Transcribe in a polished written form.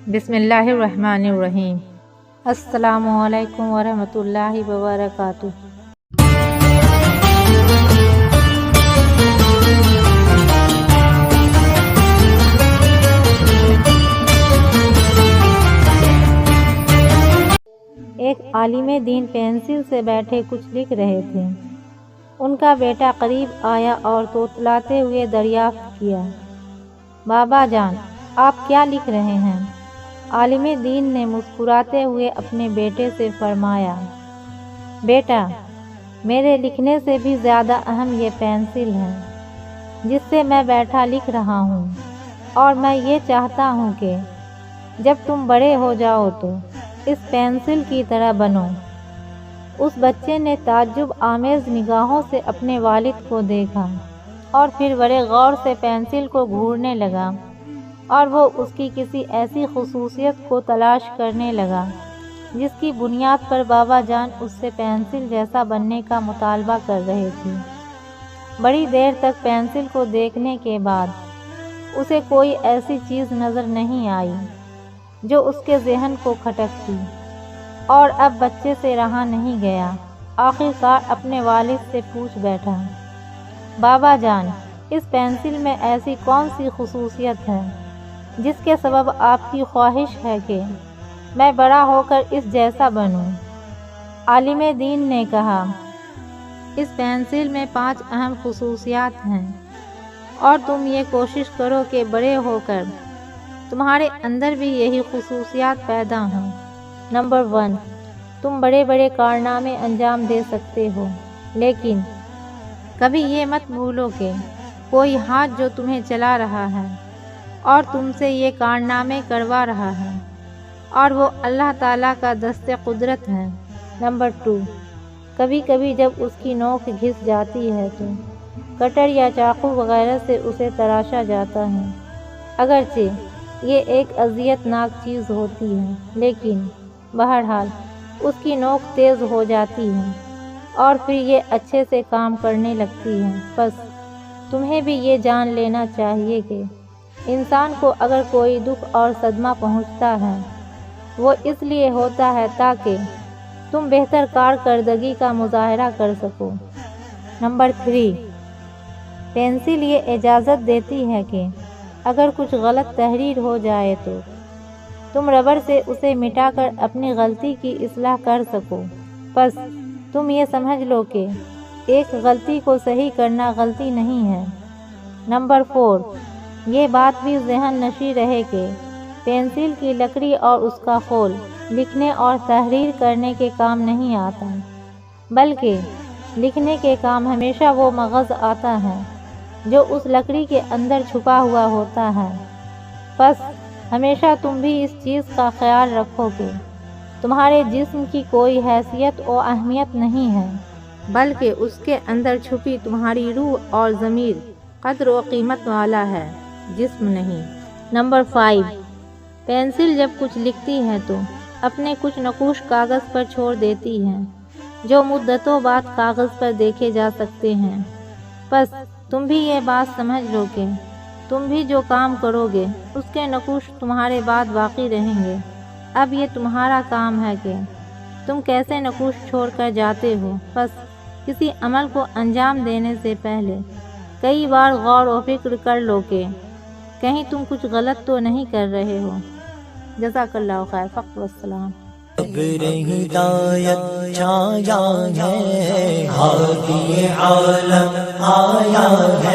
بسم اللہ الرحمن الرحیم۔ السلام علیکم ورحمۃ اللہ وبرکاتہ۔ ایک عالم دین پینسل سے بیٹھے کچھ لکھ رہے تھے۔ ان کا بیٹا قریب آیا اور توتلاتے ہوئے دریافت کیا، بابا جان آپ کیا لکھ رہے ہیں؟ عالم دین نے مسکراتے ہوئے اپنے بیٹے سے فرمایا، بیٹا میرے لکھنے سے بھی زیادہ اہم یہ پینسل ہے جس سے میں بیٹھا لکھ رہا ہوں، اور میں یہ چاہتا ہوں کہ جب تم بڑے ہو جاؤ تو اس پینسل کی طرح بنو۔ اس بچے نے تعجب آمیز نگاہوں سے اپنے والد کو دیکھا اور پھر بڑے غور سے پینسل کو گھورنے لگا، اور وہ اس کی کسی ایسی خصوصیت کو تلاش کرنے لگا جس کی بنیاد پر بابا جان اس سے پینسل جیسا بننے کا مطالبہ کر رہے تھے۔ بڑی دیر تک پینسل کو دیکھنے کے بعد اسے کوئی ایسی چیز نظر نہیں آئی جو اس کے ذہن کو کھٹکتی، اور اب بچے سے رہا نہیں گیا۔ آخر کار اپنے والد سے پوچھ بیٹھا، بابا جان اس پینسل میں ایسی کون سی خصوصیت ہے جس کے سبب آپ کی خواہش ہے کہ میں بڑا ہو کر اس جیسا بنوں؟ عالم دین نے کہا، اس پینسل میں 5 اہم خصوصیات ہیں، اور تم یہ کوشش کرو کہ بڑے ہو کر تمہارے اندر بھی یہی خصوصیات پیدا ہوں۔ نمبر 1، تم بڑے بڑے کارنامے انجام دے سکتے ہو، لیکن کبھی یہ مت بھولو کہ کوئی ہاتھ جو تمہیں چلا رہا ہے اور تم سے یہ کارنامے کروا رہا ہے، اور وہ اللہ تعالیٰ کا دست قدرت ہے۔ نمبر 2، کبھی کبھی جب اس کی نوک گھس جاتی ہے تو کٹر یا چاقو وغیرہ سے اسے تراشا جاتا ہے، اگرچہ یہ ایک اذیت ناک چیز ہوتی ہے، لیکن بہرحال اس کی نوک تیز ہو جاتی ہے اور پھر یہ اچھے سے کام کرنے لگتی ہے۔ بس تمہیں بھی یہ جان لینا چاہیے کہ انسان کو اگر کوئی دکھ اور صدمہ پہنچتا ہے وہ اس لیے ہوتا ہے تاکہ تم بہتر کارکردگی کا مظاہرہ کر سکو۔ نمبر 3، پینسل یہ اجازت دیتی ہے کہ اگر کچھ غلط تحریر ہو جائے تو تم ربڑ سے اسے مٹا کر اپنی غلطی کی اصلاح کر سکو۔ بس تم یہ سمجھ لو کہ ایک غلطی کو صحیح کرنا غلطی نہیں ہے۔ نمبر 4، یہ بات بھی ذہن نشیں رہے کہ پینسل کی لکڑی اور اس کا خول لکھنے اور تحریر کرنے کے کام نہیں آتا، بلکہ لکھنے کے کام ہمیشہ وہ مغز آتا ہے جو اس لکڑی کے اندر چھپا ہوا ہوتا ہے۔ بس ہمیشہ تم بھی اس چیز کا خیال رکھو کہ تمہارے جسم کی کوئی حیثیت و اہمیت نہیں ہے، بلکہ اس کے اندر چھپی تمہاری روح اور ضمیر قدر و قیمت والا ہے، جسم نہیں۔ نمبر 5، پینسل جب کچھ لکھتی ہے تو اپنے کچھ نقوش کاغذ پر چھوڑ دیتی ہے جو مدتوں بعد کاغذ پر دیکھے جا سکتے ہیں۔ بس تم بھی یہ بات سمجھ لو کہ تم بھی جو کام کرو گے اس کے نقوش تمہارے بعد باقی رہیں گے۔ اب یہ تمہارا کام ہے کہ تم کیسے نقوش چھوڑ کر جاتے ہو۔ بس کسی عمل کو انجام دینے سے پہلے کئی بار غور و فکر کر لو کہ کہیں تم کچھ غلط تو نہیں کر رہے ہو۔ جزاک اللہ خیر۔ فقط والسلام۔ ہدایت چھایا ہے، ہادی عالم آیا ہے۔